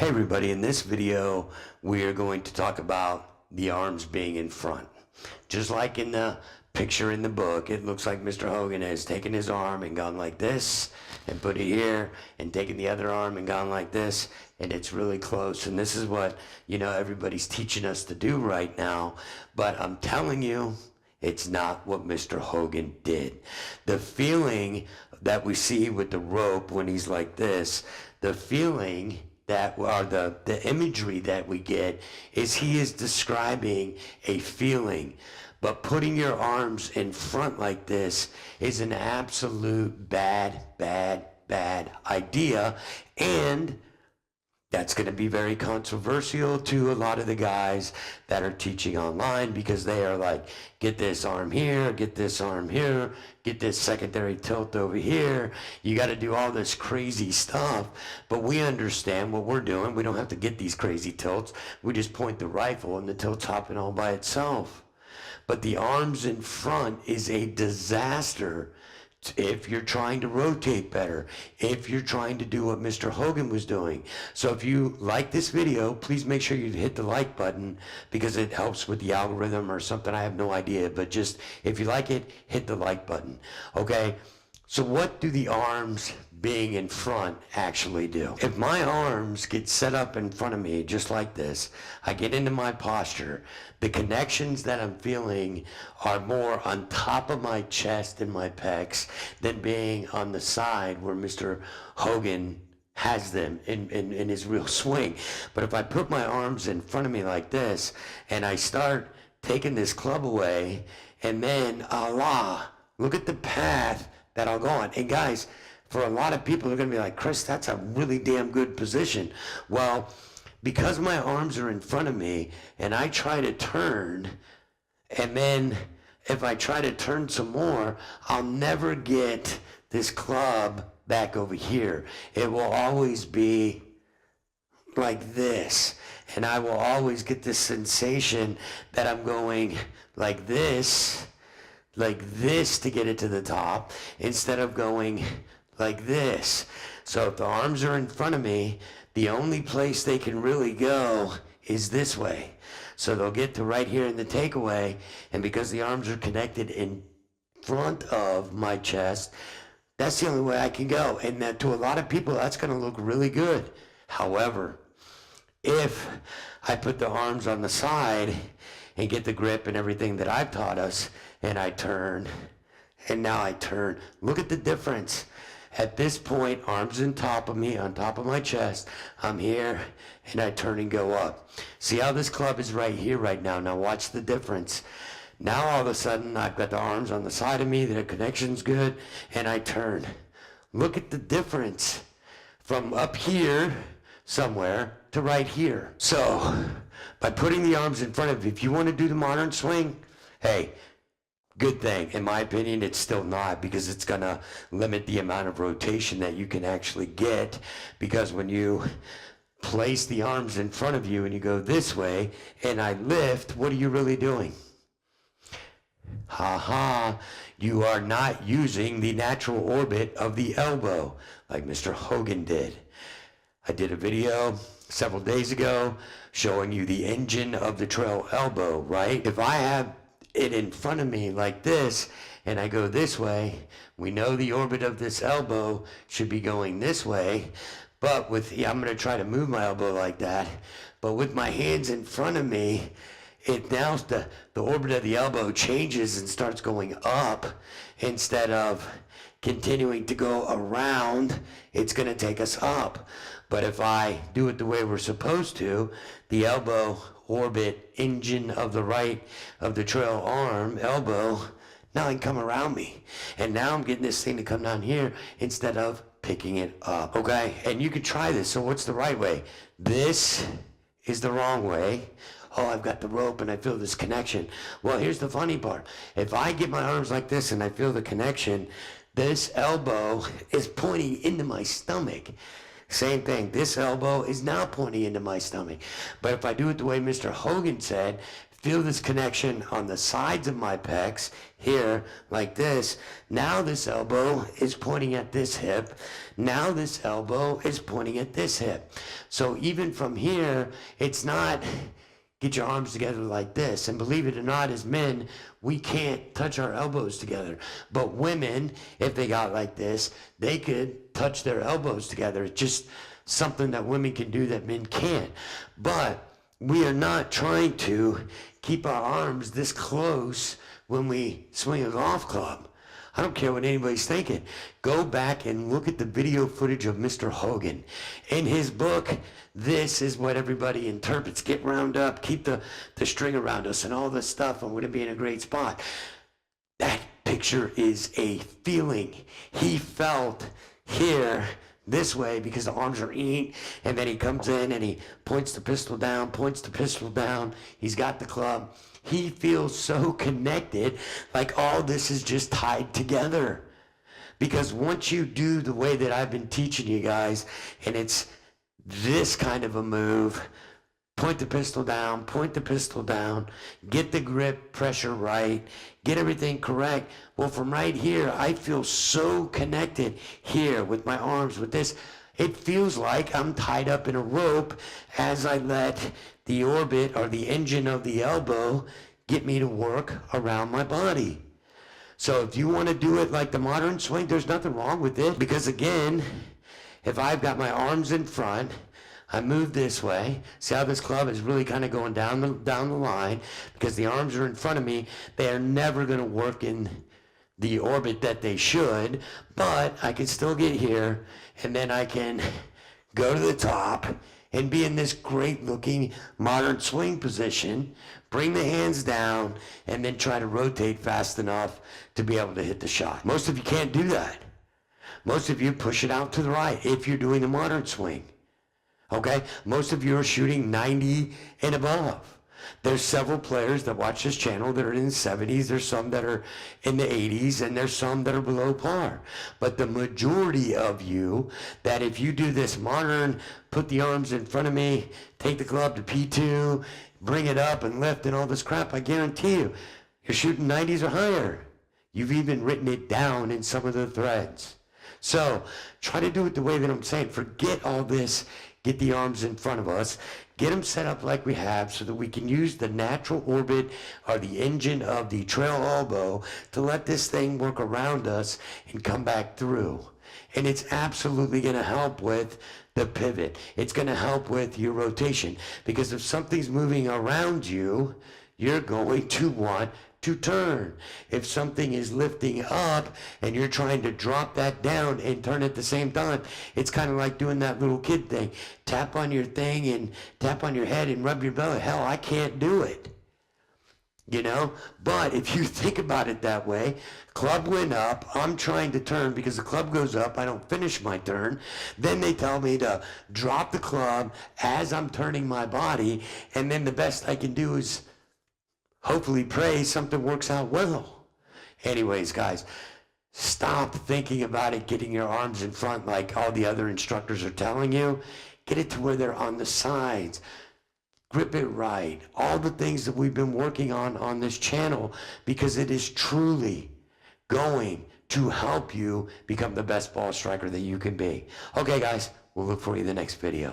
Hey everybody, in this video we are going to talk about the arms being in front. Just like in the picture in the book, it looks like Mr. Hogan has taken his arm and gone like this and put it here and taken the other arm and gone like this, and it's really close. And this is what, everybody's teaching us to do right now, but I'm telling you, it's not what Mr. Hogan did. The feeling that we see with the rope when he's like this, the feeling that, or the imagery that we get, is he is describing a feeling. But putting your arms in front like this is an absolute bad idea, and that's going to be very controversial to a lot of the guys that are teaching online, because they are like, get this arm here, get this arm here, get this secondary tilt over here. You got to do all this crazy stuff. But we understand what we're doing. We don't have to get these crazy tilts. We just point the rifle and the tilt's hopping all by itself. But the arms in front is a disaster if you're trying to rotate better, if you're trying to do what Mr. Hogan was doing. So if you like this video, please make sure you hit the like button, because it helps with the algorithm or something. I have no idea, but just if you like it, hit the like button. Okay, so what do the arms being in front actually do? If my arms get set up in front of me just like this, I get into my posture, the connections that I'm feeling are more on top of my chest and my pecs than being on the side where Mr. Hogan has them in his real swing. But if I put my arms in front of me like this and I start taking this club away, and then look at the path that I'll go on. And guys, for a lot of people, they're going to be like, Chris, that's a really damn good position. Well, because my arms are in front of me and I try to turn, and then if I try to turn some more, I'll never get this club back over here. It will always be like this. And I will always get this sensation that I'm going like this to get it to the top, instead of going like this. So if the arms are in front of me, the only place they can really go is this way. So they'll get to right here in the takeaway, and because the arms are connected in front of my chest, that's the only way I can go. And that, to a lot of people, that's going to look really good. However, if I put the arms on the side and get the grip and everything that I've taught us, and I turn, and now I turn, look at the difference. At this point, arms on top of me, on top of my chest, I'm here, and I turn and go up. See how this club is right here right now? Now watch the difference. Now all of a sudden, I've got the arms on the side of me, the connection's good, and I turn. Look at the difference from up here somewhere to right here. So by putting the arms in front of you, if you want to do the modern swing, hey, good thing. In my opinion, it's still not, because it's going to limit the amount of rotation that you can actually get, because when you place the arms in front of you and you go this way and I lift, what are you really doing? You are not using the natural orbit of the elbow like Mr. Hogan did. I did a video several days ago showing you the engine of the trail elbow, right? If I have it in front of me like this and I go this way, we know the orbit of this elbow should be going this way. But I'm going to try to move my elbow like that, but with my hands in front of me, now the orbit of the elbow changes and starts going up instead of continuing to go around. It's going to take us up. But if I do it the way we're supposed to, the elbow orbit engine of the right of the trail arm elbow, now it can come around me, and now I'm getting this thing to come down here instead of picking it up. Okay, and you could try this. So what's the right way? This is the wrong way. Oh, I've got the rope and I feel this connection. Well, here's the funny part. If I get my arms like this and I feel the connection, this elbow is pointing into my stomach. Same thing, this elbow is now pointing into my stomach. But if I do it the way Mr. Hogan said, Feel this connection on the sides of my pecs here, like this. Now this elbow is pointing at this hip. Now this elbow is pointing at this hip. So even from here, it's not get your arms together like this. And believe it or not, as men, we can't touch our elbows together. But women, if they got like this, they could touch their elbows together. It's just something that women can do that men can't. But we are not trying to keep our arms this close when we swing a golf club. I don't care what anybody's thinking. Go back and look at the video footage of Mr. Hogan. In his book, this is what everybody interprets. Get round up, keep the string around us and all this stuff, and we're going to be in a great spot. That picture is a feeling. He felt here this way because the arms are in, and then he comes in and he points the pistol down, he's got the club. He feels so connected, like all this is just tied together. Because once you do the way that I've been teaching you guys, and it's this kind of a move, point the pistol down, get the grip pressure right, get everything correct. Well, from right here, I feel so connected here with my arms, with this. It feels like I'm tied up in a rope as I let the orbit or the engine of the elbow get me to work around my body. So if you want to do it like the modern swing, there's nothing wrong with it. Because again, if I've got my arms in front, I move this way. See how this club is really kind of going down the line because the arms are in front of me. They are never going to work in the orbit that they should, but I can still get here, and then I can go to the top and be in this great looking modern swing position, bring the hands down, and then try to rotate fast enough to be able to hit the shot. Most of you can't do that. Most of you push it out to the right if you're doing a modern swing. Okay, most of you are shooting 90 and above. There's several players that watch this channel that are in the 70s. There's some that are in the 80s, and there's some that are below par. But the majority of you, that if you do this modern, put the arms in front of me, take the club to P2, bring it up and lift and all this crap, I guarantee you, you're shooting 90s or higher. You've even written it down in some of the threads. So try to do it the way that I'm saying. Forget all this. Get the arms in front of us. Get them set up like we have so that we can use the natural orbit or the engine of the trail elbow to let this thing work around us and come back through. And it's absolutely going to help with the pivot. It's going to help with your rotation. Because if something's moving around you, you're going to want to turn. If something is lifting up and you're trying to drop that down and turn at the same time, it's kind of like doing that little kid thing. Tap on your thing and tap on your head and rub your belly. Hell, I can't do it. You know? But if you think about it that way, club went up, I'm trying to turn because the club goes up, I don't finish my turn. Then they tell me to drop the club as I'm turning my body, and then the best I can do is hopefully pray something works out well. Anyways, guys, stop thinking about it, getting your arms in front like all the other instructors are telling you. Get it to where they're on the sides. Grip it right. All the things that we've been working on this channel, because it is truly going to help you become the best ball striker that you can be. Okay, guys, we'll look for you in the next video.